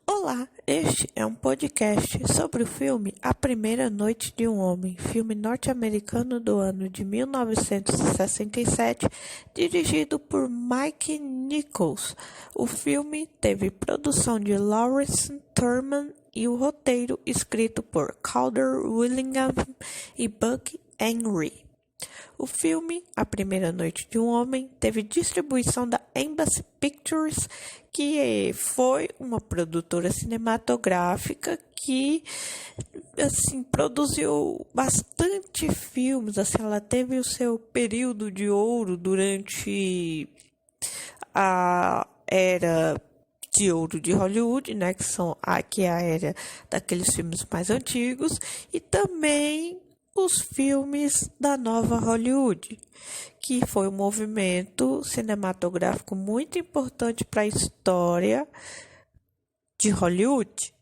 Olá, este é um podcast sobre o filme A Primeira Noite de um Homem, filme norte-americano do ano de 1967, dirigido por Mike Nichols. O filme teve produção de Lawrence Thurman e o roteiro escrito por Calder Willingham e Buck Henry. O filme A Primeira Noite de um Homem teve distribuição da Embassy Pictures, que foi uma produtora cinematográfica que produziu bastante filmes. Ela teve o seu período de ouro durante a era de ouro de Hollywood, né, que é a era daqueles filmes mais antigos, e também os filmes da nova Hollywood, que foi um movimento cinematográfico muito importante para a história de Hollywood,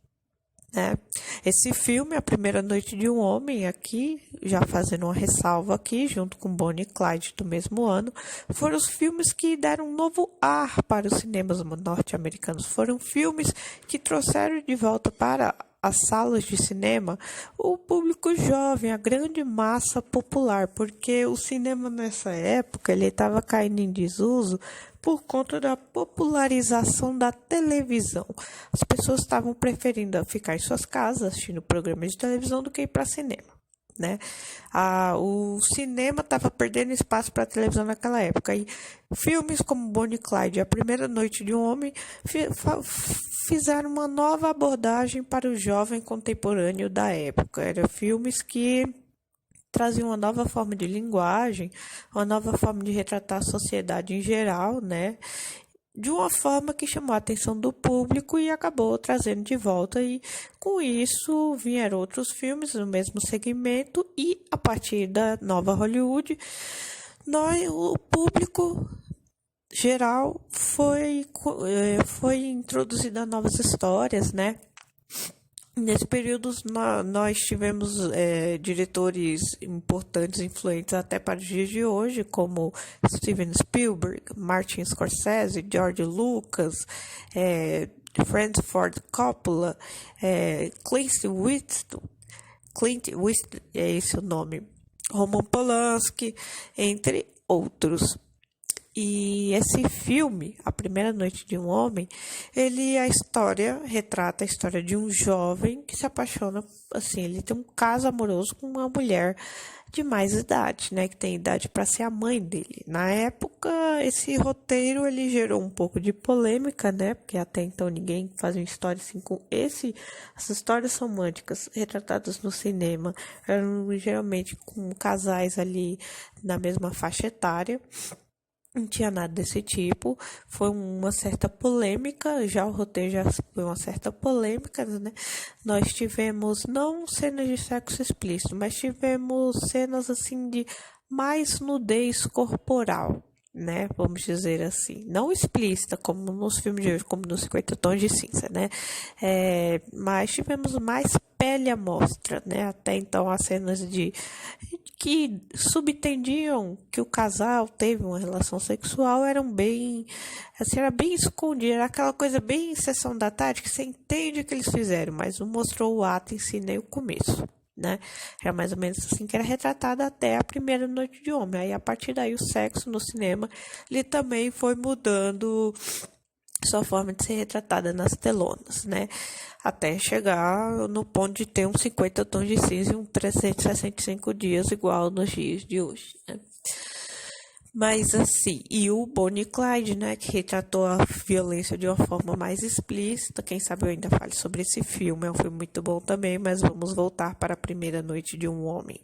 né? Esse filme, A Primeira Noite de um Homem, aqui, já fazendo uma ressalva aqui, junto com Bonnie e Clyde do mesmo ano, foram os filmes que deram um novo ar para os cinemas norte-americanos. Foram filmes que trouxeram de volta para as salas de cinema o público jovem, a grande massa popular, porque o cinema nessa época ele estava caindo em desuso por conta da popularização da televisão. As pessoas estavam preferindo ficar em suas casas assistindo programas de televisão do que ir para cinema, né? O cinema estava perdendo espaço para a televisão naquela época. E filmes como Bonnie e Clyde, A Primeira Noite de um Homem, fizeram uma nova abordagem para o jovem contemporâneo da época. Eram filmes que traziam uma nova forma de linguagem, uma nova forma de retratar a sociedade em geral, né? De uma forma que chamou a atenção do público e acabou trazendo de volta. E com isso vieram outros filmes no mesmo segmento, e a partir da nova Hollywood, o público geral foi introduzido a novas histórias, né? Nesse período, nós tivemos diretores importantes, influentes até para os dias de hoje, como Steven Spielberg, Martin Scorsese, George Lucas, Francis Ford Coppola, Clint Eastwood, é esse o nome, Roman Polanski, entre outros. E esse filme, A Primeira Noite de um Homem, retrata a história de um jovem que se apaixona, assim, ele tem um caso amoroso com uma mulher de mais idade, né, que tem idade para ser a mãe dele. Na época, esse roteiro, ele gerou um pouco de polêmica, né, porque até então ninguém fazia uma história assim as histórias românticas retratadas no cinema eram geralmente com casais ali na mesma faixa etária. Não tinha nada desse tipo, foi uma certa polêmica, já o roteiro já foi uma certa polêmica, né? Nós tivemos não cenas de sexo explícito, mas tivemos cenas assim de mais nudez corporal, né? Vamos dizer assim, não explícita como nos filmes de hoje, como nos 50 Tons de Cinza, né? Mas tivemos mais pele à mostra, né? Até então as cenas que subtendiam que o casal teve uma relação sexual eram bem, assim, era bem escondido, era aquela coisa bem sessão da tarde que você entende o que eles fizeram, mas não mostrou o ato em si nem o começo, né? Era mais ou menos assim que era retratada até A Primeira Noite de Homem. Aí a partir daí o sexo no cinema ele também foi mudando sua forma de ser retratada nas telonas, né? Até chegar no ponto de ter uns 50 tons de cinza e um 365 dias igual nos dias de hoje, né? Mas assim, e o Bonnie e Clyde, né, que retratou a violência de uma forma mais explícita. Quem sabe eu ainda fale sobre esse filme, é um filme muito bom também, mas vamos voltar para A Primeira Noite de um Homem.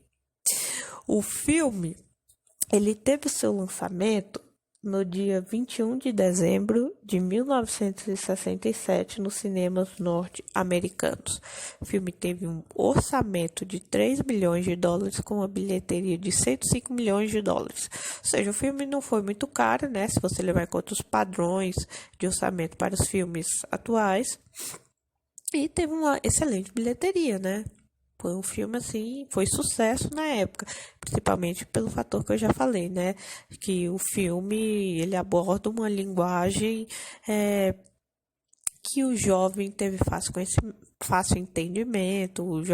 O filme, ele teve o seu lançamento no dia 21 de dezembro de 1967 nos cinemas norte-americanos. O filme teve um orçamento de 3 bilhões de dólares com uma bilheteria de 105 milhões de dólares. Ou seja, o filme não foi muito caro, né? Se você levar em conta os padrões de orçamento para os filmes atuais. E teve uma excelente bilheteria, né? Foi um filme assim, foi sucesso na época, principalmente pelo fator que eu já falei, né? Que o filme ele aborda uma linguagem que o jovem teve fácil entendimento, os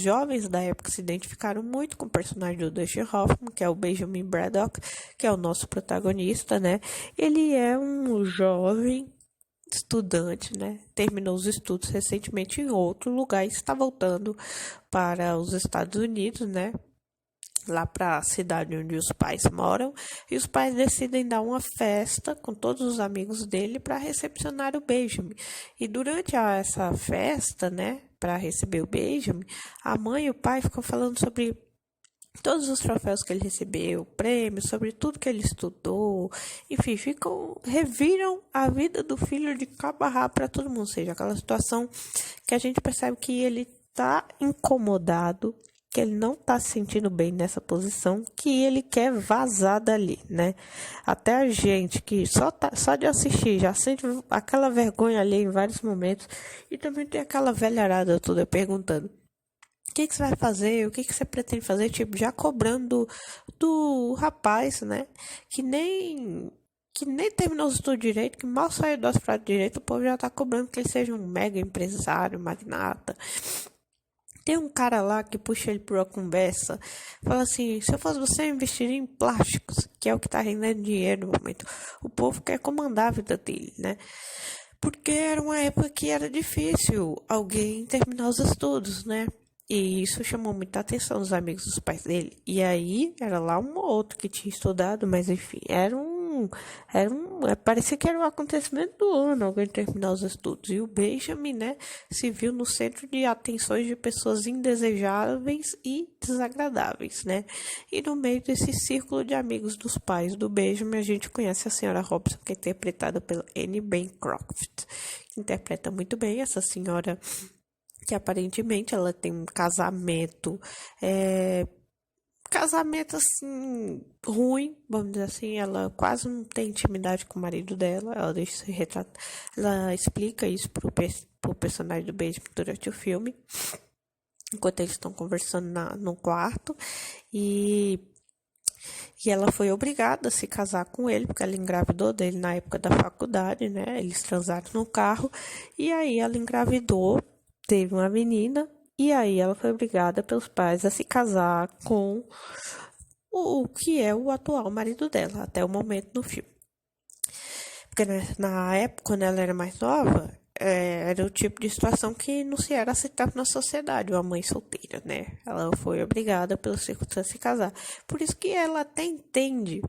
jovens da época se identificaram muito com o personagem do Dustin Hoffman, que é o Benjamin Braddock, que é o nosso protagonista, né? Ele é um jovem estudante, né? Terminou os estudos recentemente em outro lugar e está voltando para os Estados Unidos, né? Lá para a cidade onde os pais moram, e os pais decidem dar uma festa com todos os amigos dele para recepcionar o Benjamin. E durante essa festa, né, para receber o Benjamin, a mãe e o pai ficam falando sobre todos os troféus que ele recebeu, prêmios, sobre tudo que ele estudou, enfim, reviram a vida do filho de cabo a rabo para todo mundo, ou seja, aquela situação que a gente percebe que ele está incomodado, que ele não tá se sentindo bem nessa posição, que ele quer vazar dali, né? Até a gente que só de assistir já sente aquela vergonha ali em vários momentos, e também tem aquela velharada toda perguntando: o que você vai fazer? O que você pretende fazer? Tipo, já cobrando do rapaz, né? Que nem terminou os estudos direito, que mal saiu do hospital direito, o povo já tá cobrando que ele seja um mega empresário, magnata. Tem um cara lá que puxa ele por uma conversa, fala assim: se eu fosse você, eu investiria em plásticos, que é o que tá rendendo dinheiro no momento. O povo quer comandar a vida dele, né? Porque era uma época que era difícil alguém terminar os estudos, né? E isso chamou muita atenção dos amigos dos pais dele. E aí, era lá um ou outro que tinha estudado, mas enfim, parecia que era um acontecimento do ano, alguém terminar os estudos. E o Benjamin, né, se viu no centro de atenções de pessoas indesejáveis e desagradáveis, né? E no meio desse círculo de amigos dos pais do Benjamin, a gente conhece a senhora Robson, que é interpretada pela Anne Bancroft, que interpreta muito bem essa senhora, que aparentemente ela tem um casamento assim ruim, vamos dizer assim. Ela quase não tem intimidade com o marido dela, ela deixa se retratar, ela explica isso pro personagem do Benjamin durante o filme, enquanto eles estão conversando no quarto, e ela foi obrigada a se casar com ele, porque ela engravidou dele na época da faculdade, né? Eles transaram no carro, e aí ela engravidou, teve uma menina, e aí ela foi obrigada pelos pais a se casar com o que é o atual marido dela, até o momento no filme. Porque na época, quando ela era mais nova, era o tipo de situação que não se era aceitável na sociedade, uma mãe solteira, né? Ela foi obrigada pelas circunstâncias a se casar. Por isso que ela até entende,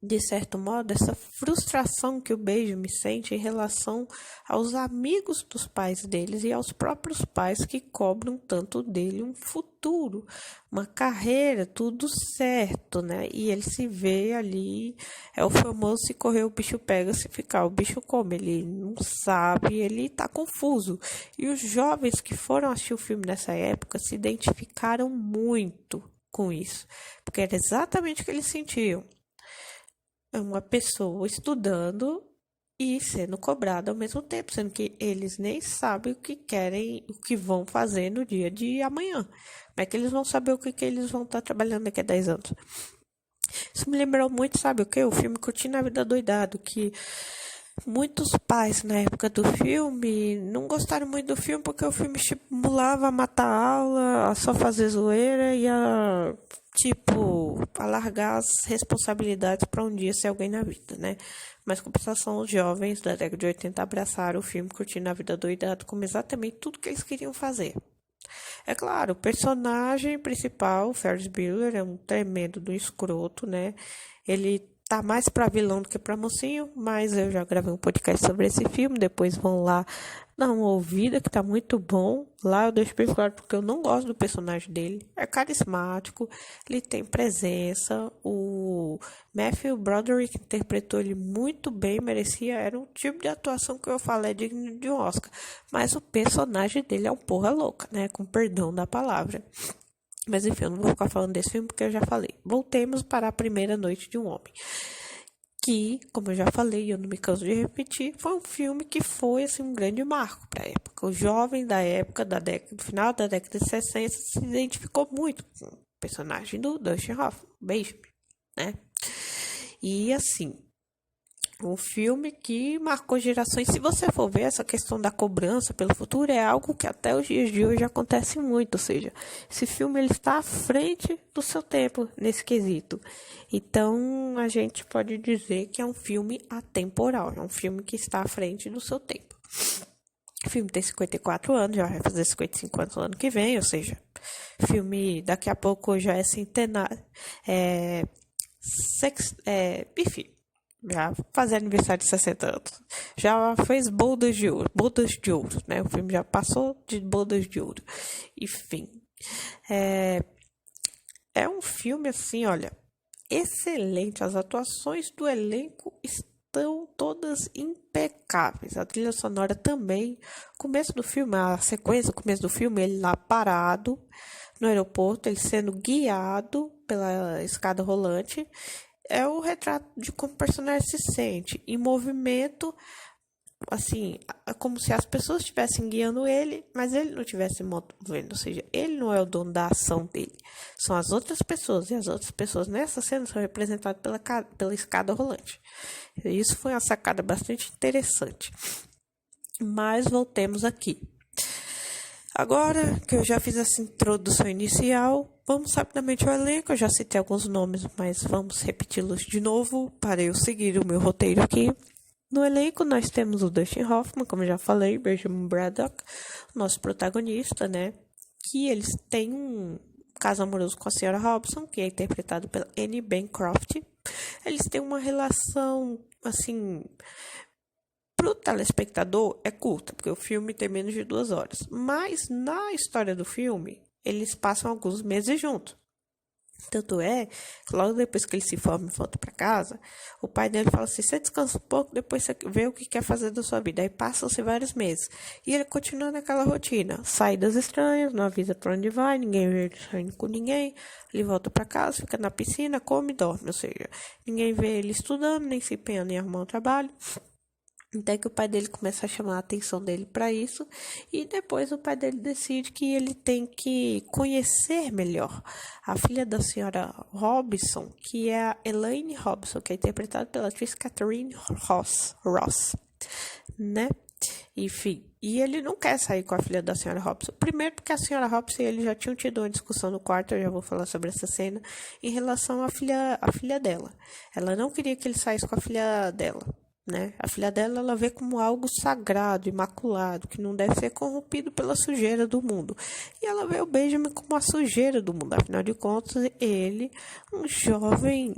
de certo modo, essa frustração que o Benjamin sente em relação aos amigos dos pais deles e aos próprios pais que cobram tanto dele um futuro, uma carreira, tudo certo, né? E ele se vê ali, é o famoso: se correr o bicho pega, se ficar o bicho come. Ele não sabe, ele tá confuso. E os jovens que foram assistir o filme nessa época se identificaram muito com isso, porque era exatamente o que eles sentiam. Uma pessoa estudando e sendo cobrada ao mesmo tempo, sendo que eles nem sabem o que querem, o que vão fazer no dia de amanhã. Como é que eles vão saber o que eles vão estar trabalhando daqui a 10 anos? Isso me lembrou muito, sabe o que? O filme Curtindo a Vida Doidado, que muitos pais na época do filme não gostaram muito do filme, porque o filme estimulava a matar a aula, a só fazer zoeira e a largar as responsabilidades para um dia ser alguém na vida, né? Mas, compensação, os jovens da década de 80 abraçaram o filme Curtindo a Vida Doidado como exatamente tudo que eles queriam fazer. É claro, o personagem principal, o Ferris Bueller, é um tremendo do escroto, né? Ele tá mais pra vilão do que pra mocinho, mas eu já gravei um podcast sobre esse filme, depois vão lá dar uma ouvida, que tá muito bom. Lá eu deixo bem claro porque eu não gosto do personagem dele. É carismático, ele tem presença. O Matthew Broderick interpretou ele muito bem, merecia, era um tipo de atuação que eu falei digno de um Oscar. Mas o personagem dele é um porra louca, né? Com perdão da palavra. Mas enfim, eu não vou ficar falando desse filme porque eu já falei. Voltemos para A Primeira Noite de um Homem, que, como eu já falei, eu não me canso de repetir, foi um filme que foi assim, um grande marco para a época. O jovem da época, do final da década de 60, se identificou muito com o personagem do Dustin Hoffman, Benjamin, né? E assim, Um filme que marcou gerações. Se você for ver, essa questão da cobrança pelo futuro é algo que até os dias de hoje acontece muito. Ou seja, esse filme ele está à frente do seu tempo nesse quesito. Então, a gente pode dizer que é um filme atemporal. É um filme que está à frente do seu tempo. O filme tem 54 anos, já vai fazer 55 anos no ano que vem. Ou seja, filme daqui a pouco já é centenário. Enfim. Já fazer aniversário de 60 anos. Já fez bodas de ouro, né? O filme já passou de bodas de ouro. Enfim. É um filme, assim, olha, excelente. As atuações do elenco estão todas impecáveis. A trilha sonora também. Começo do filme, a sequência, o começo do filme, ele lá parado no aeroporto, ele sendo guiado pela escada rolante. É o retrato de como o personagem se sente em movimento, assim, como se as pessoas estivessem guiando ele, mas ele não estivesse movendo, ou seja, ele não é o dono da ação dele, são as outras pessoas, e as outras pessoas nessa cena são representadas pela escada rolante. Isso foi uma sacada bastante interessante. Mas voltemos aqui. Agora que eu já fiz essa introdução inicial, vamos rapidamente ao elenco. Eu já citei alguns nomes, mas vamos repeti-los de novo para eu seguir o meu roteiro aqui. No elenco nós temos o Dustin Hoffman, como eu já falei, Benjamin Braddock, nosso protagonista, né? Que eles têm um caso amoroso com a senhora Robson, que é interpretado pela Anne Bancroft. Eles têm uma relação, assim, pro telespectador é curta, porque o filme tem menos de 2 horas. Mas na história do filme, eles passam alguns meses juntos. Tanto é que logo depois que ele se forma e volta para casa, o pai dele fala assim: você descansa um pouco, depois você vê o que quer fazer da sua vida. Aí passam-se vários meses. E ele continua naquela rotina. Saídas estranhas, não avisa para onde vai, ninguém vê ele saindo com ninguém. Ele volta para casa, fica na piscina, come e dorme. Ou seja, ninguém vê ele estudando, nem se empenhando em arrumar um trabalho. Até que o pai dele começa a chamar a atenção dele para isso, e depois o pai dele decide que ele tem que conhecer melhor a filha da senhora Robson, que é a Elaine Robson, que é interpretada pela atriz Catherine Ross, né? Enfim, e ele não quer sair com a filha da senhora Robson. Primeiro porque a senhora Robson e ele já tinham tido uma discussão no quarto, eu já vou falar sobre essa cena, em relação à filha dela. Ela não queria que ele saísse com a filha dela. Né? A filha dela ela vê como algo sagrado, imaculado, que não deve ser corrompido pela sujeira do mundo. E ela vê o Benjamin como a sujeira do mundo. Afinal de contas, ele, um jovem,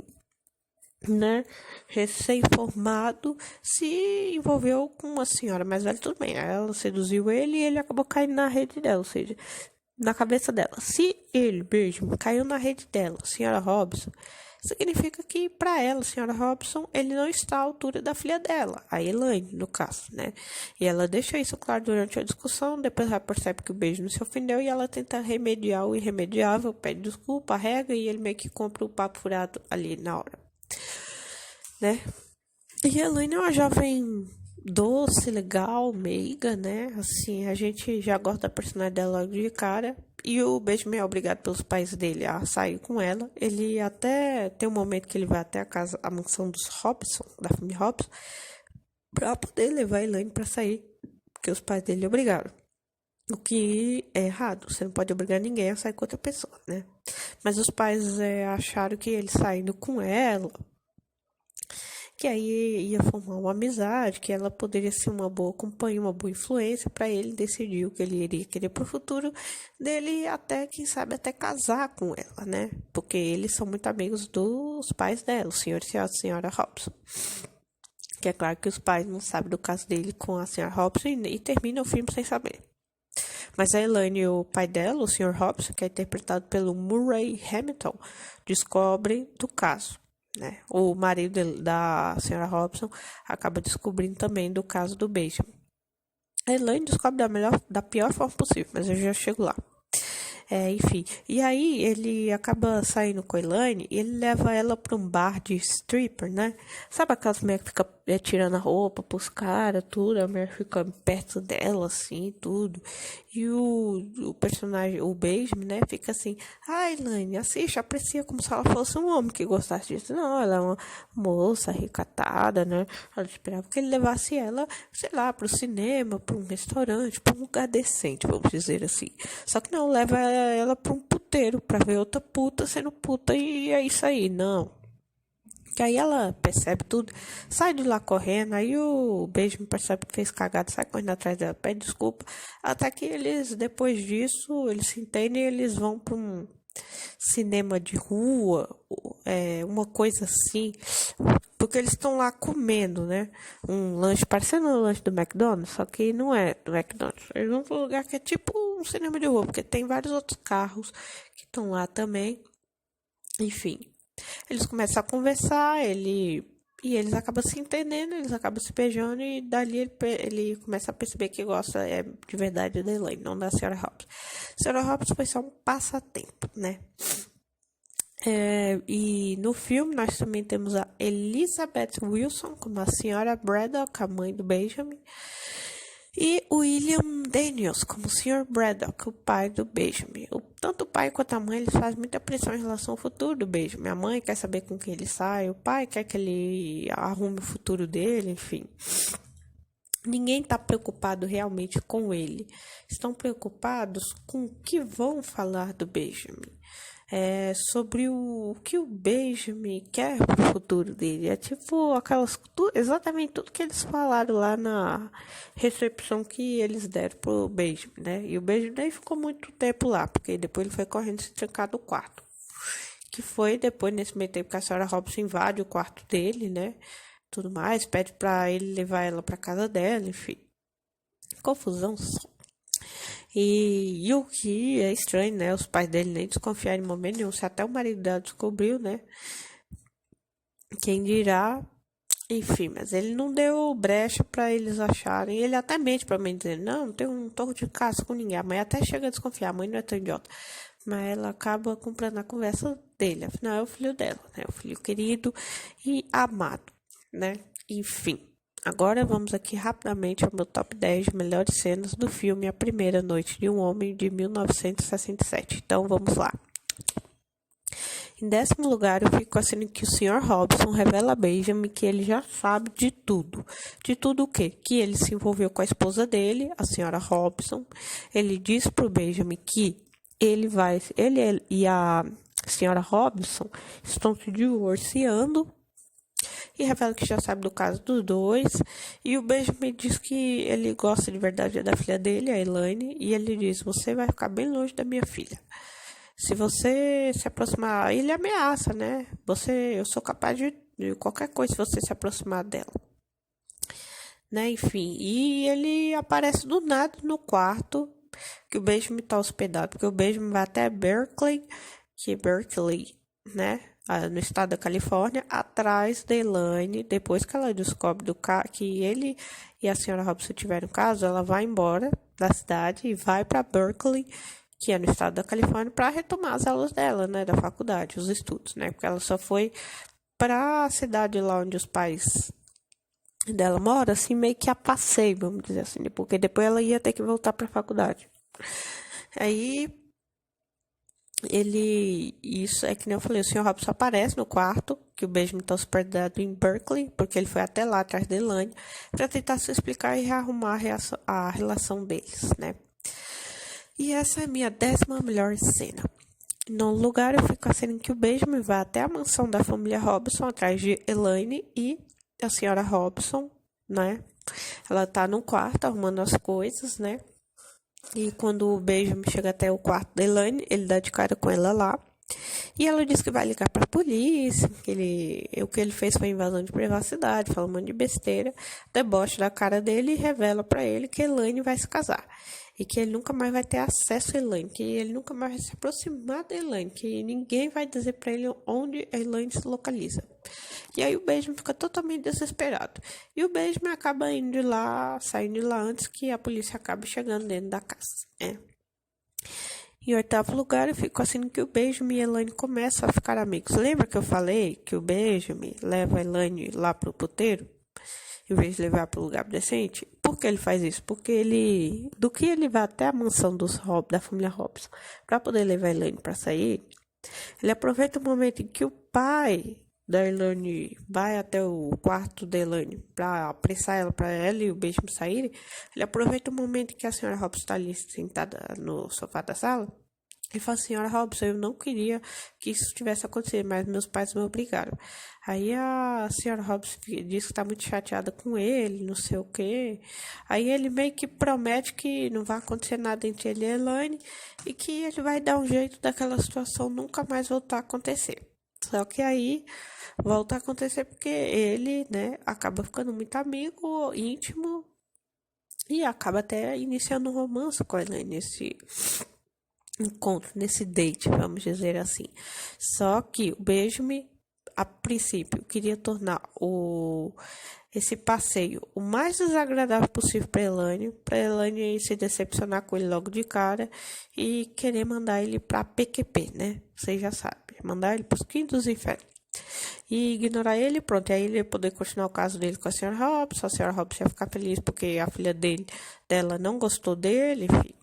né, recém-formado, se envolveu com uma senhora mais velha. Tudo bem, ela seduziu ele e ele acabou caindo na rede dela, ou seja, na cabeça dela. Se ele, Benjamin, caiu na rede dela, senhora Robson, significa que, para ela, a senhora Robson, ele não está à altura da filha dela, a Elaine, no caso, né? E ela deixa isso claro durante a discussão, depois ela percebe que o Benjamin se ofendeu e ela tenta remediar o irremediável, pede desculpa, arrega e ele meio que compra o papo furado ali na hora, né? E a Elaine é uma jovem doce, legal, meiga, né? Assim, a gente já gosta da personalidade dela logo de cara. E o Benjamin é obrigado pelos pais dele a sair com ela. Ele até tem um momento que ele vai até a mansão dos Robson, da família Robson, pra poder levar a Elaine pra sair, porque os pais dele obrigaram. O que é errado, você não pode obrigar ninguém a sair com outra pessoa, né? Mas os pais acharam que ele saindo com ela, que aí ia formar uma amizade, que ela poderia ser uma boa companhia, uma boa influência para ele decidir o que ele iria querer pro futuro dele, até, quem sabe, até casar com ela, né? Porque eles são muito amigos dos pais dela, o senhor e a senhora Robson. Que é claro que os pais não sabem do caso dele com a senhora Robson e termina o filme sem saber. Mas a Elaine e o pai dela, o senhor Robson, que é interpretado pelo Murray Hamilton, descobrem do caso. Né? O marido da senhora Robson acaba descobrindo também do caso do Benjamin. A Elaine descobre da pior forma possível, mas eu já chego lá. Enfim, e aí ele acaba saindo com a Elaine e ele leva ela para um bar de stripper, né? Sabe aquelas mulheres que ficam tirando a roupa pros caras, tudo, a mulher fica perto dela, assim, tudo. E o personagem, o Benjamin, né, fica assim, ai, Elaine, assiste, aprecia como se ela fosse um homem que gostasse disso. Não, ela é uma moça recatada, né? Ela esperava que ele levasse ela, sei lá, pro cinema, pra um restaurante, pra um lugar decente, vamos dizer assim. Só que não, leva ela pra um puteiro, pra ver outra puta sendo puta, e é isso aí, não. Que aí ela percebe tudo, sai de lá correndo, aí o Benjamin percebe que fez cagada, sai correndo atrás dela, pede desculpa, até que eles, depois disso, eles se entendem e eles vão para um cinema de rua, uma coisa assim, porque eles estão lá comendo, né? Um lanche, parecendo um lanche do McDonald's, só que não é do McDonald's. Eles vão para um lugar que é tipo um cinema de rua, porque tem vários outros carros que estão lá também, enfim. Eles começam a conversar, e eles acabam se entendendo, eles acabam se beijando, e dali ele começa a perceber que gosta de verdade da Elaine, não da Senhora Hobbs. Senhora Hobbs foi só um passatempo, né? E no filme nós também temos a Elizabeth Wilson como a Senhora Braddock, a mãe do Benjamin. E o William Daniels como o Sr. Braddock, o pai do Benjamin. Tanto o pai quanto a mãe, eles fazem muita pressão em relação ao futuro do Benjamin. A mãe quer saber com quem ele sai, o pai quer que ele arrume o futuro dele, enfim. Ninguém está preocupado realmente com ele. Estão preocupados com o que vão falar do Benjamin. Sobre o que o Benjamin quer pro futuro dele. É tipo exatamente tudo que eles falaram lá na recepção que eles deram pro Benjamin, né? E o Benjamin nem ficou muito tempo lá, porque depois ele foi correndo se trancar no quarto. Que foi depois, nesse meio tempo, que a senhora Robson invade o quarto dele, né? Tudo mais, pede pra ele levar ela pra casa dela, enfim. Confusão só. E o que é estranho, né? Os pais dele nem desconfiaram em momento nenhum. Se até o marido dela descobriu, né? Quem dirá. Enfim, mas ele não deu brecha pra eles acharem. Ele até mente pra mim, dizendo: não tem um torno de caça com ninguém. A mãe até chega a desconfiar. A mãe não é tão idiota. Mas ela acaba comprando a conversa dele. Afinal, é o filho dela, né? O filho querido e amado, né? Enfim. Agora vamos aqui rapidamente ao meu top 10 de melhores cenas do filme A Primeira Noite de um Homem, de 1967. Então vamos lá. Em 10º lugar, eu fico assim que o Sr. Robson revela a Benjamin que ele já sabe de tudo. De tudo o quê? Que ele se envolveu com a esposa dele, a Sra. Robson. Ele diz pro Benjamin que ele e a Sra. Robson estão se divorciando. E revela que já sabe do caso dos dois. E o Benjamin diz que ele gosta de verdade da filha dele, a Elaine. E ele diz: você vai ficar bem longe da minha filha. Se você se aproximar, ele ameaça, né? Eu sou capaz de qualquer coisa se você se aproximar dela. Né? Enfim, e ele aparece do nada no quarto que o Benjamin está hospedado. Porque o Benjamin vai até Berkeley, né? No estado da Califórnia, atrás da Elaine. Depois que ela descobre que ele e a senhora Robson tiveram um caso, ela vai embora da cidade e vai para Berkeley, que é no estado da Califórnia, para retomar as aulas dela, né, da faculdade, os estudos, né, porque ela só foi para a cidade lá onde os pais dela moram, assim, meio que a passeio, vamos dizer assim, porque depois ela ia ter que voltar para a faculdade. Aí isso é que nem eu falei, o Sr. Robson aparece no quarto, que o Benjamin está hospedado em Berkeley, porque ele foi até lá atrás da Elaine, para tentar se explicar e rearrumar a relação deles, né. E essa é a minha 10ª melhor cena. No lugar, eu fico a cena em que o Benjamin vai até a mansão da família Robson, atrás de Elaine e a senhora Robson, né. Ela tá no quarto arrumando as coisas, né. E quando o Benjamin chega até o quarto da Elaine, ele dá de cara com ela lá. E ela diz que vai ligar para a polícia, o que ele fez foi invasão de privacidade, fala um monte de besteira, deboche da cara dele e revela para ele que Elaine vai se casar. E que ele nunca mais vai ter acesso a Elaine, que ele nunca mais vai se aproximar da Elaine, que ninguém vai dizer para ele onde a Elaine se localiza. E aí o Benjamin fica totalmente desesperado. E o Benjamin acaba saindo de lá antes que a polícia acabe chegando dentro da casa, né? Em 8º lugar, eu fico assim que o Benjamin e a Elaine começam a ficar amigos. Lembra que eu falei que o Benjamin leva a Elaine lá pro puteiro? em vez de levar para o lugar decente. Por que ele faz isso? Porque do que ele vai até a mansão da família Robson, para poder levar a Elaine para sair, ele aproveita o momento em que o pai da Elaine vai até o quarto da Elaine para apressar ela, para ela e o Benjamin saírem. Ele aproveita o momento em que a senhora Robson está ali sentada no sofá da sala. Ele fala, senhora Robson, eu não queria que isso tivesse acontecido, mas meus pais me obrigaram. Aí a senhora Robson diz que está muito chateada com ele, não sei o quê. Aí ele meio que promete que não vai acontecer nada entre ele e a Elaine e que ele vai dar um jeito daquela situação nunca mais voltar a acontecer. Só que aí volta a acontecer porque ele, né, acaba ficando muito amigo, íntimo e acaba até iniciando um romance com a Elaine nesse encontro, nesse date, vamos dizer assim. Só que o Benjamin, a princípio, queria tornar esse passeio o mais desagradável possível para Elaine se decepcionar com ele logo de cara e querer mandar ele para PQP, né? Vocês já sabem, mandar ele para os quintos dos infernos. E ignorar ele, pronto, e aí ele ia poder continuar o caso dele com a senhora Robson. A senhora Robson ia ficar feliz porque a filha dela não gostou dele, enfim.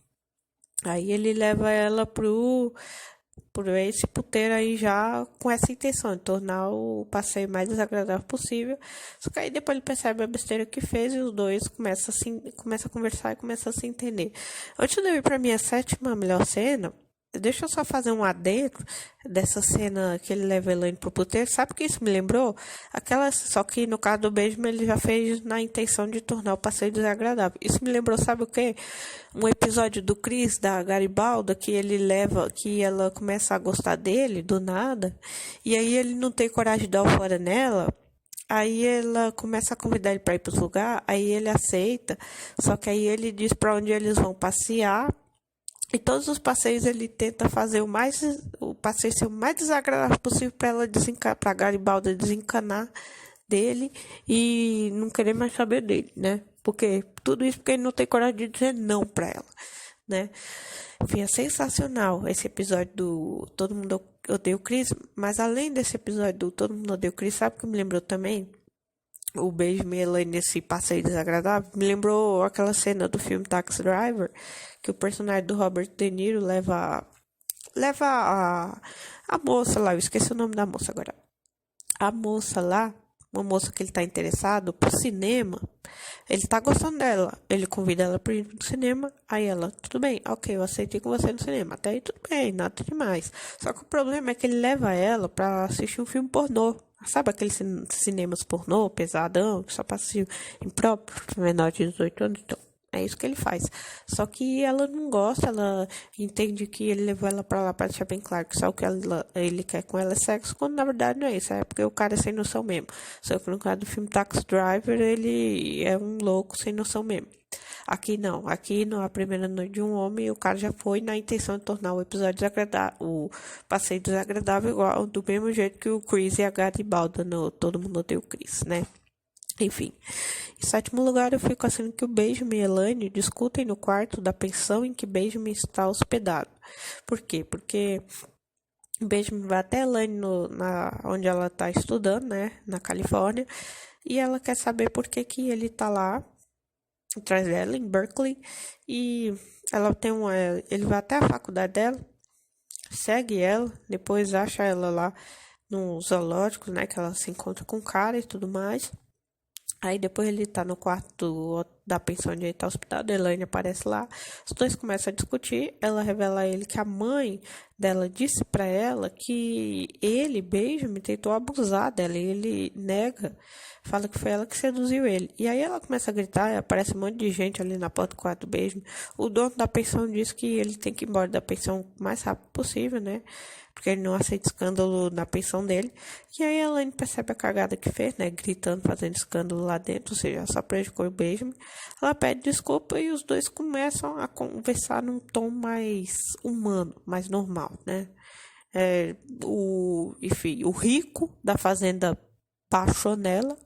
Aí ele leva ela por esse puteiro aí já com essa intenção de tornar o passeio mais desagradável possível. Só que aí depois ele percebe a besteira que fez e os dois começam a conversar e começam a se entender. Antes de eu ir pra minha sétima melhor cena, deixa eu só fazer um adendo dessa cena que ele leva a Elaine pro puteiro. Sabe o que isso me lembrou? Só que no caso do Benjamin ele já fez na intenção de tornar o passeio desagradável. Isso me lembrou, sabe o quê? Um episódio do Chris, da Garibalda, que ela começa a gostar dele do nada, e aí ele não tem coragem de dar o fora nela. Aí ela começa a convidar ele para ir para os lugares, aí ele aceita, só que aí ele diz para onde eles vão passear. E todos os passeios ele tenta fazer o passeio ser o mais desagradável possível para ela para Garibalda desencanar dele e não querer mais saber dele, né? Porque tudo isso porque ele não tem coragem de dizer não para ela, né? Enfim, é sensacional esse episódio do Todo Mundo Odeia o Chris, mas além desse episódio do Todo Mundo Odeia o Chris, sabe o que me lembrou também? O Benjamin e Elaine nesse passeio desagradável me lembrou aquela cena do filme Taxi Driver, que o personagem do Robert De Niro leva a moça lá, eu esqueci o nome da moça agora. A moça lá, uma moça que ele tá interessado, pro cinema. Ele tá gostando dela. Ele convida ela para ir pro cinema. Aí ela, tudo bem, ok, eu aceitei com você no cinema. Até aí tudo bem, nada demais. Só que o problema é que ele leva ela pra assistir um filme pornô. Sabe aqueles cinemas pornô, pesadão, que só passa impróprio, menor de 18 anos? Então, é isso que ele faz. Só que ela não gosta, ela entende que ele levou ela pra lá pra deixar bem claro que só o que ele quer com ela é sexo, quando na verdade não é isso, é porque o cara é sem noção mesmo. Só que no caso do filme Taxi Driver, ele é um louco sem noção mesmo. Aqui não, a primeira noite de um homem, o cara já foi na intenção de tornar o episódio desagradável, o passeio desagradável igual, do mesmo jeito que o Chris e a Garibalda no Todo Mundo Odeia o Chris, né? Enfim, em sétimo lugar eu fico assim que o Benjamin e Elaine discutem no quarto da pensão em que Benjamin está hospedado. Por quê? Porque Benjamin vai até Elaine onde ela está estudando, né, na Califórnia, e ela quer saber por que ele está lá atrás dela, em Berkeley, e ela ele vai até a faculdade dela, segue ela, depois acha ela lá no zoológico, né, que ela se encontra com o cara e tudo mais. Aí depois ele tá no quarto da pensão onde ele tá hospedado, a Elaine aparece lá, os dois começam a discutir, ela revela a ele que a mãe dela disse pra ela que ele, Benjamin, tentou abusar dela, e ele nega, fala que foi ela que seduziu ele. E aí ela começa a gritar, aparece um monte de gente ali na porta do quarto do Benjamin. O dono da pensão diz que ele tem que ir embora da pensão o mais rápido possível, né? Porque ele não aceita escândalo na pensão dele. E aí a Elaine percebe a cagada que fez, né? Gritando, fazendo escândalo lá dentro, ou seja, só prejudicou o Benjamin. Ela pede desculpa e os dois começam a conversar num tom mais humano, mais normal, né? Enfim, o rico da fazenda baixou nela,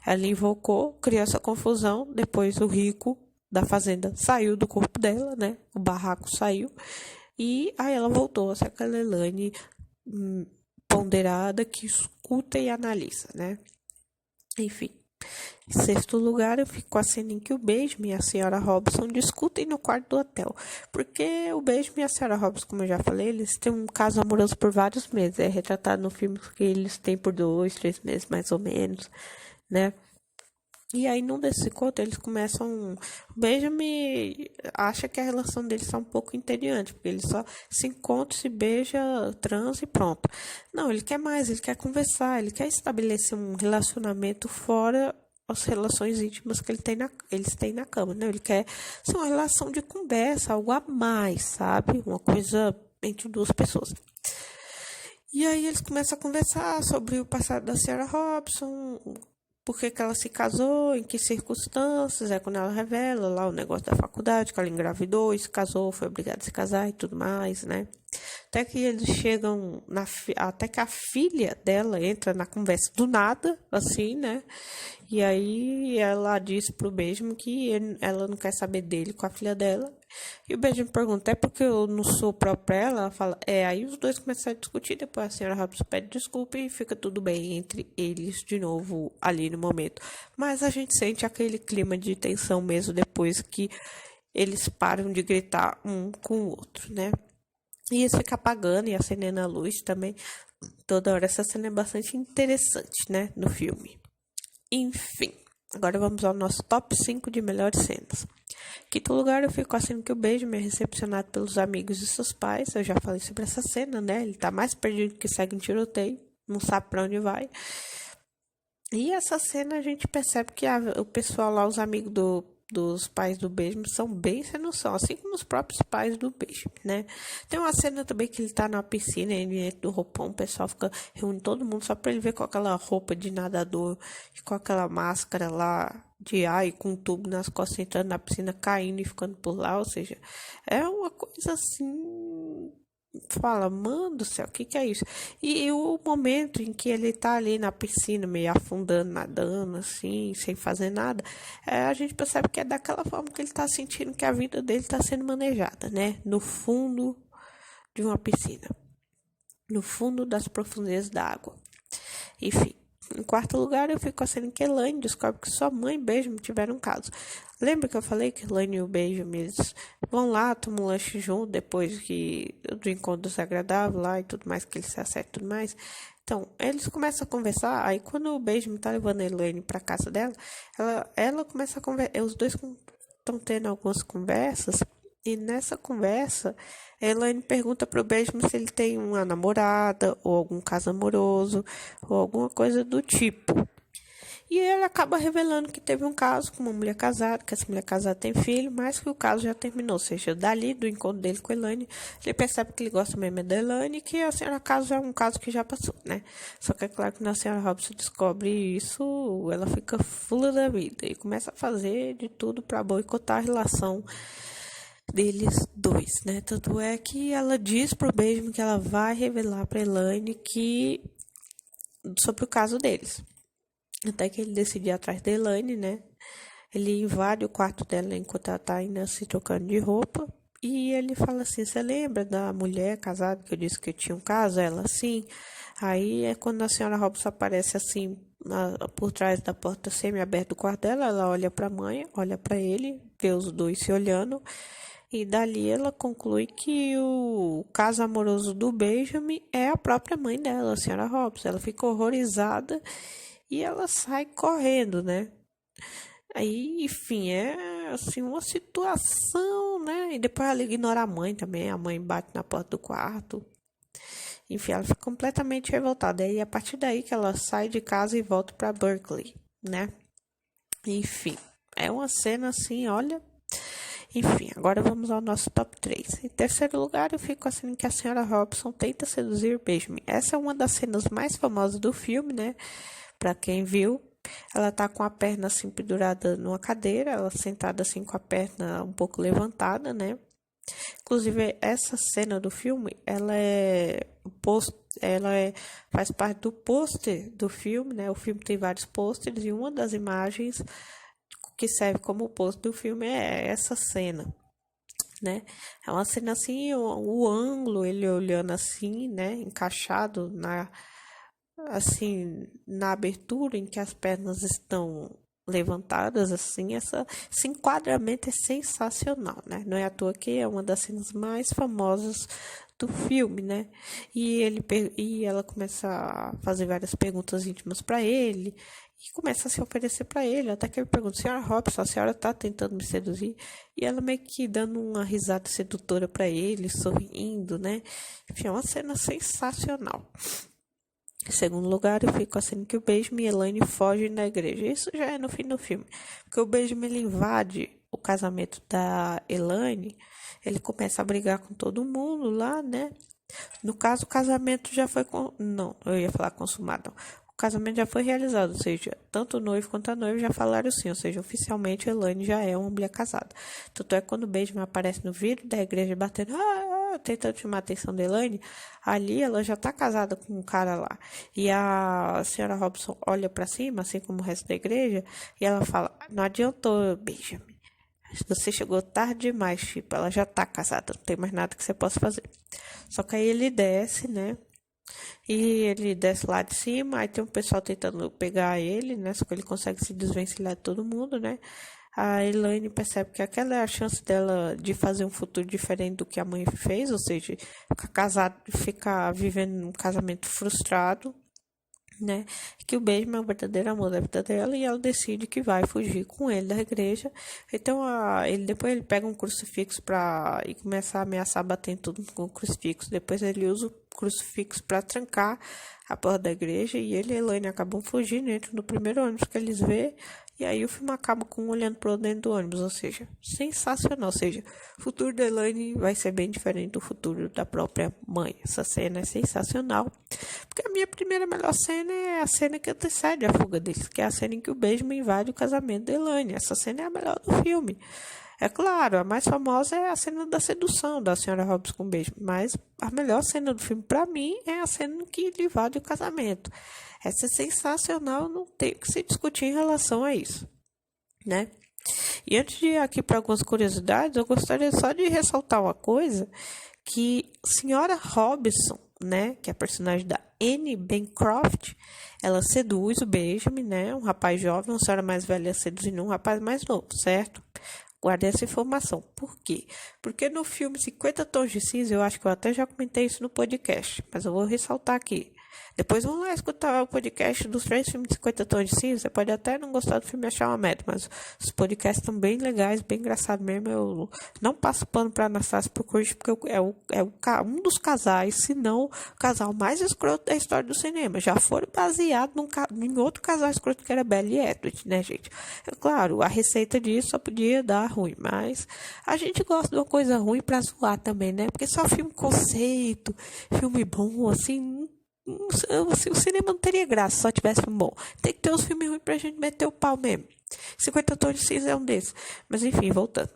ela invocou, criou essa confusão, depois o rico da fazenda saiu do corpo dela, né? O barraco saiu. E aí ela voltou a ser aquela Elaine ponderada que escuta e analisa, né? Enfim. Em sexto lugar, eu fico com a cena em que o Benjamin e a senhora Robson discutem no quarto do hotel. Porque o Benjamin e a senhora Robson, como eu já falei, eles têm um caso amoroso por vários meses. É retratado no filme que eles têm por 2, 3 meses, mais ou menos, né? E aí, num desse conto, eles começam. O Benjamin acha que a relação deles está um pouco entediante, porque ele só se encontra, se beija, transa e pronto. Não, ele quer mais, ele quer conversar, ele quer estabelecer um relacionamento fora as relações íntimas que eles têm na cama, né? Ele quer ser uma relação de conversa, algo a mais, sabe? Uma coisa entre duas pessoas. E aí eles começam a conversar sobre o passado da Sarah Robson, por que ela se casou, em que circunstâncias, é quando ela revela lá o negócio da faculdade, que ela engravidou e se casou, foi obrigada a se casar e tudo mais, né? Até que eles chegam até que a filha dela entra na conversa do nada, assim, né? E aí ela diz pro Benjamin que ela não quer saber dele com a filha dela. E o Benjamin pergunta, é porque eu não sou própria ela? Ela fala, aí os dois começam a discutir, depois a senhora Robson pede desculpa e fica tudo bem entre eles de novo ali no momento. Mas a gente sente aquele clima de tensão mesmo depois que eles param de gritar um com o outro, né? E isso fica apagando e acendendo a luz também. Toda hora essa cena é bastante interessante, né, no filme. Enfim, agora vamos ao nosso top 5 de melhores cenas. Quinto lugar, eu fico assim que o Benjamin é recepcionado pelos amigos de seus pais. Eu já falei sobre essa cena, né? Ele tá mais perdido que segue um tiroteio, não sabe pra onde vai. E essa cena a gente percebe que o pessoal lá, os amigos dos pais do Benjamin, são bem sem noção, assim como os próprios pais do Benjamin, né? Tem uma cena também que ele tá na piscina, ele entra do roupão, o pessoal fica reúne todo mundo só pra ele ver com aquela roupa de nadador e com aquela máscara lá de ar e com um tubo nas costas entrando na piscina, caindo e ficando por lá, ou seja, é uma coisa assim. Fala, mano do céu, o que que é isso? E o momento em que ele tá ali na piscina, meio afundando, nadando, assim, sem fazer nada, a gente percebe que é daquela forma que ele tá sentindo que a vida dele tá sendo manejada, né? No fundo de uma piscina, no fundo das profundezas da água. Enfim, em quarto lugar, eu fico assim que Elaine descobre que sua mãe e Benjamin tiveram um caso. Lembra que eu falei que Elaine e o Benjamin eles vão lá, tomam um lanche junto depois do encontro desagradável lá e tudo mais, que eles se acertam e tudo mais. Então, eles começam a conversar, aí quando o Benjamin tá levando a Elaine pra casa dela, ela começa a conversar, os dois estão tendo algumas conversas, e nessa conversa, a Elaine pergunta pro Benjamin se ele tem uma namorada, ou algum caso amoroso, ou alguma coisa do tipo. E ele acaba revelando que teve um caso com uma mulher casada, que essa mulher casada tem filho, mas que o caso já terminou. Ou seja, dali do encontro dele com a Elaine, ele percebe que ele gosta mesmo da Elaine e que a senhora caso é um caso que já passou, né? Só que é claro que na senhora Robson descobre isso, ela fica fula da vida e começa a fazer de tudo para boicotar a relação deles dois, né? Tanto é que ela diz pro Benjamin que ela vai revelar pra Elaine sobre o caso deles. Até que ele decide ir atrás da Elaine, né? Ele invade o quarto dela enquanto ela tá ainda se trocando de roupa. E ele fala assim, você lembra da mulher casada que eu disse que eu tinha um caso? Ela, sim. Aí é quando a senhora Robson aparece assim, por trás da porta semi-aberta do quarto dela, ela olha pra mãe, olha pra ele, vê os dois se olhando. E dali ela conclui que o caso amoroso do Benjamin é a própria mãe dela, a senhora Robson. Ela fica horrorizada e ela sai correndo, né? Aí, enfim, é assim uma situação, né? E depois ela ignora a mãe também, a mãe bate na porta do quarto. Enfim, ela fica completamente revoltada. E é a partir daí que ela sai de casa e volta para Berkeley, né? Enfim, é uma cena assim, olha. Enfim, agora vamos ao nosso top 3. Em terceiro lugar, eu fico assim que a senhora Robson tenta seduzir Benjamin. Essa é uma das cenas mais famosas do filme, né? Pra quem viu, ela tá com a perna assim pendurada numa cadeira, ela sentada assim com a perna um pouco levantada, né? Inclusive, essa cena do filme, faz parte do pôster do filme, né? O filme tem vários pôsteres e uma das imagens que serve como pôster do filme é essa cena, né? É uma cena assim, o ângulo, ele olhando assim, né? Encaixado na abertura em que as pernas estão levantadas, assim, esse enquadramento é sensacional, né? Não é à toa que é uma das cenas mais famosas do filme, né? E ela começa a fazer várias perguntas íntimas para ele e começa a se oferecer para ele, até que ele pergunta: Senhora Robson, a senhora tá tentando me seduzir? E ela meio que dando uma risada sedutora para ele, sorrindo, né? Enfim, é uma cena sensacional. Em segundo lugar, eu fico assim que o Benjamin e Elaine fogem da igreja. Isso já é no fim do filme. Porque o Benjamin ele invade o casamento da Elaine. Ele começa a brigar com todo mundo lá, né? No caso, o casamento já foi... Não, eu ia falar consumado. O casamento já foi realizado, ou seja, tanto o noivo quanto a noiva já falaram sim, ou seja, oficialmente a Elaine já é uma mulher casada. Tanto é que quando o Benjamin aparece no vidro da igreja batendo, tentando chamar a atenção da Elaine, ali ela já tá casada com um cara lá. E a senhora Robson olha para cima, assim como o resto da igreja, e ela fala: não adiantou, Benjamin. Você chegou tarde demais, tipo, ela já tá casada, não tem mais nada que você possa fazer. Só que aí ele desce, né? E ele desce lá de cima, aí tem um pessoal tentando pegar ele, né? Só que ele consegue se desvencilhar de todo mundo, né? A Elaine percebe que aquela é a chance dela de fazer um futuro diferente do que a mãe fez, ou seja, ficar casado, ficar vivendo um casamento frustrado, né? Que o Benjamin é o verdadeiro amor da vida dela e ela decide que vai fugir com ele da igreja. Então, depois ele pega um crucifixo e começa a ameaçar bater em tudo com o crucifixo. Depois ele usa o crucifixo para trancar a porta da igreja e ele e a Elaine acabam fugindo, entram no primeiro ônibus que eles vê. E aí o filme acaba com um olhando para dentro do ônibus, ou seja, sensacional. Ou seja, o futuro da Elaine vai ser bem diferente do futuro da própria mãe. Essa cena é sensacional. Porque a minha primeira melhor cena é a cena que antecede a fuga deles, que é a cena em que o Benjamin invade o casamento da Elaine. Essa cena é a melhor do filme. É claro, a mais famosa é a cena da sedução da senhora Hobbs com o Benjamin, mas a melhor cena do filme, para mim, é a cena em que ele invade o casamento. Essa é sensacional, não tem o que se discutir em relação a isso, né? E antes de ir aqui para algumas curiosidades, eu gostaria só de ressaltar uma coisa, que senhora Robson, né, que é a personagem da Anne Bancroft, ela seduz o Benjamin, né, um rapaz jovem, uma senhora mais velha seduzindo um rapaz mais novo, certo? Guardei essa informação. Por quê? Porque no filme 50 Tons de Cinza, eu acho que eu até já comentei isso no podcast, mas eu vou ressaltar aqui. Depois vamos lá escutar o podcast dos 3 filmes de 50 Tons de Cinza. Você pode até não gostar do filme e achar uma merda, mas os podcasts estão bem legais, bem engraçados mesmo. Eu não passo pano pra Anastasia Pucurti, porque um dos casais, se não o casal mais escroto da história do cinema. Já foram baseados em outro casal escroto que era Bella e Edward, né, gente? É claro, a receita disso só podia dar ruim, mas a gente gosta de uma coisa ruim pra zoar também, né? Porque só filme conceito, filme bom, assim, o cinema não teria graça se só tivesse filme bom. Tem que ter uns filmes ruins pra gente meter o pau mesmo. 50 Tons de Cinza é um desses. Mas enfim, voltando.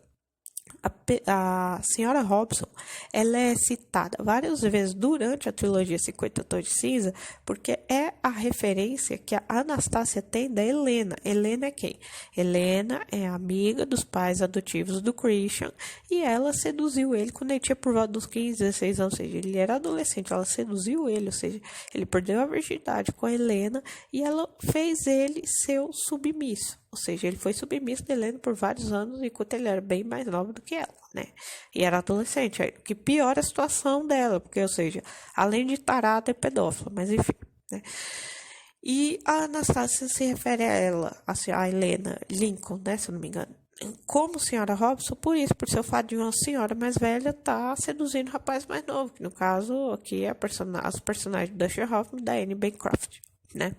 A senhora Robson, ela é citada várias vezes durante a trilogia 50 Tons de Cinza, porque é a referência que a Anastácia tem da Helena. Helena é quem? Helena é amiga dos pais adotivos do Christian e ela seduziu ele quando ele tinha por volta dos 15, 16 anos, ou seja, ele era adolescente, ela seduziu ele, ou seja, ele perdeu a virgindade com a Helena e ela fez ele seu submisso. Ou seja, ele foi submisso de Helena por vários anos, enquanto ele era bem mais novo do que ela, né? E era adolescente, o que piora a situação dela, porque, ou seja, além de tarada, é pedófila, mas enfim, né? E a Anastácia se refere a ela, a Helena Lincoln, né, se eu não me engano, como senhora Robson, por isso, por seu fato de uma senhora mais velha tá seduzindo um rapaz mais novo, que no caso aqui é as personagens da Dustin Hoffman e da Anne Bancroft, né?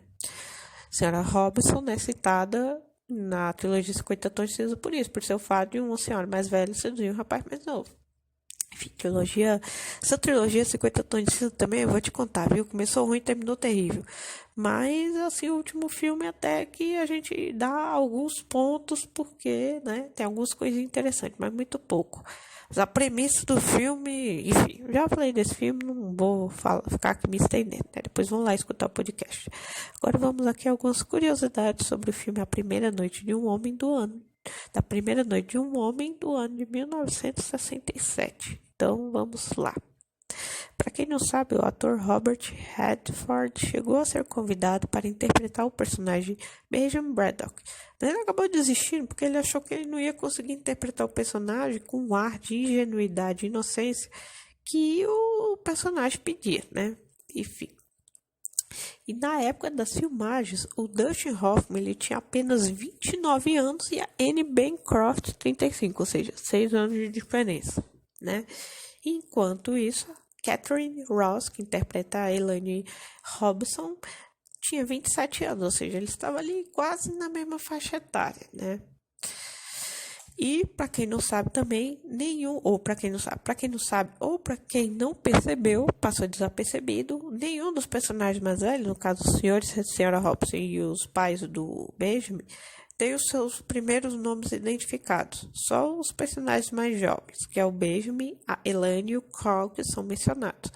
Senhora Robson, né, citada na trilogia 50 Tons de Cinza por isso, por seu fato de uma senhora mais velha seduzir um rapaz mais novo. Enfim, essa trilogia 50 Tons de Cinza também, eu vou te contar, viu? Começou ruim e terminou terrível. Mas, assim, o último filme até que a gente dá alguns pontos, porque, né, tem algumas coisas interessantes, mas muito pouco. Mas a premissa do filme, enfim, já falei desse filme, não vou ficar aqui me estendendo, né? Depois vamos lá escutar o podcast. Agora vamos aqui a algumas curiosidades sobre o filme A Primeira Noite de um Homem do ano. Da Primeira Noite de um Homem do ano de 1967. Então, vamos lá. Para quem não sabe, o ator Robert Redford chegou a ser convidado para interpretar o personagem Benjamin Braddock. Ele acabou desistindo porque ele achou que ele não ia conseguir interpretar o personagem com um ar de ingenuidade e inocência que o personagem pedia, né? Enfim. E na época das filmagens, o Dustin Hoffman ele tinha apenas 29 anos e a Anne Bancroft 35, ou seja, 6 anos de diferença, né? Enquanto isso, Catherine Ross, que interpreta a Elaine Robson, tinha 27 anos, ou seja, ele estava ali quase na mesma faixa etária, né? E para quem não sabe também, para quem não percebeu, passou desapercebido, nenhum dos personagens mais velhos, no caso os senhores e a senhora Robson e os pais do Benjamin, tem os seus primeiros nomes identificados. Só os personagens mais jovens, que é o Benjamin, a Elaine e o Carl, que são mencionados.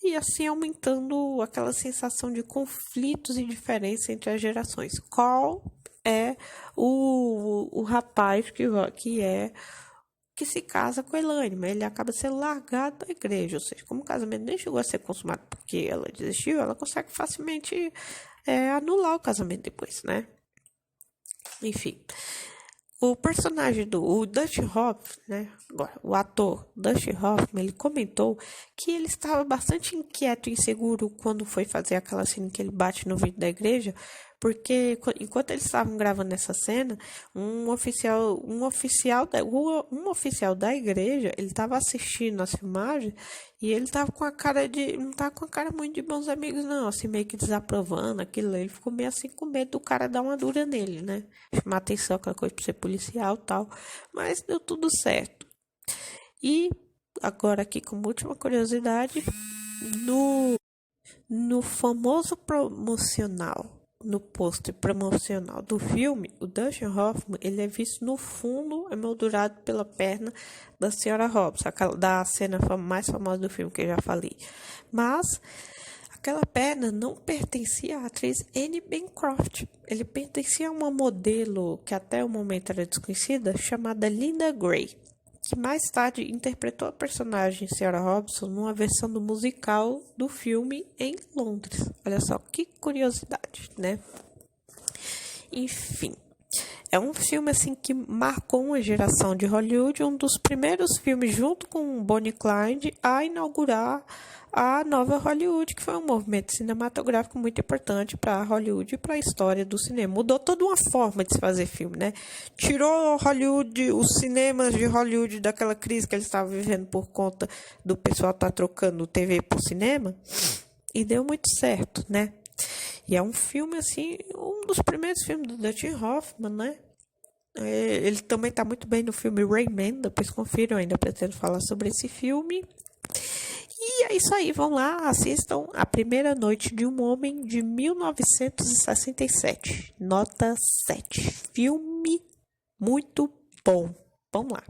E assim aumentando aquela sensação de conflitos e diferença entre as gerações. Carl é o rapaz que se casa com a Elaine, mas ele acaba sendo largado da igreja, ou seja, como o casamento nem chegou a ser consumado porque ela desistiu, ela consegue facilmente anular o casamento depois, né? Enfim, o personagem o Dustin Hoffman, né? Agora, o ator Dustin Hoffman, ele comentou que ele estava bastante inquieto e inseguro quando foi fazer aquela cena que ele bate no vidro da igreja, porque enquanto eles estavam gravando essa cena, um oficial da igreja, ele estava assistindo a filmagem e ele estava com a cara não estava com a cara muito de bons amigos não, assim meio que desaprovando aquilo, ele ficou meio assim com medo do cara dar uma dura nele, né? Chamar atenção, aquela coisa para ser policial e tal, mas deu tudo certo. E agora aqui como última curiosidade, no famoso promocional, no pôster promocional do filme, o Dustin Hoffman ele é visto no fundo emoldurado pela perna da senhora Robson, da cena mais famosa do filme que eu já falei. Mas aquela perna não pertencia à atriz Anne Bancroft. Ele pertencia a uma modelo que até o momento era desconhecida, chamada Linda Gray, que mais tarde interpretou a personagem Senhora Robson numa versão do musical do filme em Londres. Olha só, que curiosidade, né? Enfim, é um filme assim que marcou uma geração de Hollywood, um dos primeiros filmes junto com Bonnie e Clyde a inaugurar a nova Hollywood, que foi um movimento cinematográfico muito importante para Hollywood e para a história do cinema. Mudou toda uma forma de se fazer filme, né? Tirou Hollywood, os cinemas de Hollywood daquela crise que eles estavam vivendo por conta do pessoal estar trocando TV por cinema e deu muito certo, né? E é um filme, assim, um dos primeiros filmes do Dustin Hoffman, né? Ele também está muito bem no filme Rayman, depois confiram, ainda pretendo falar sobre esse filme. E é isso aí, vão lá, assistam A Primeira Noite de um Homem, de 1967, nota 7. Filme muito bom. Vamos lá.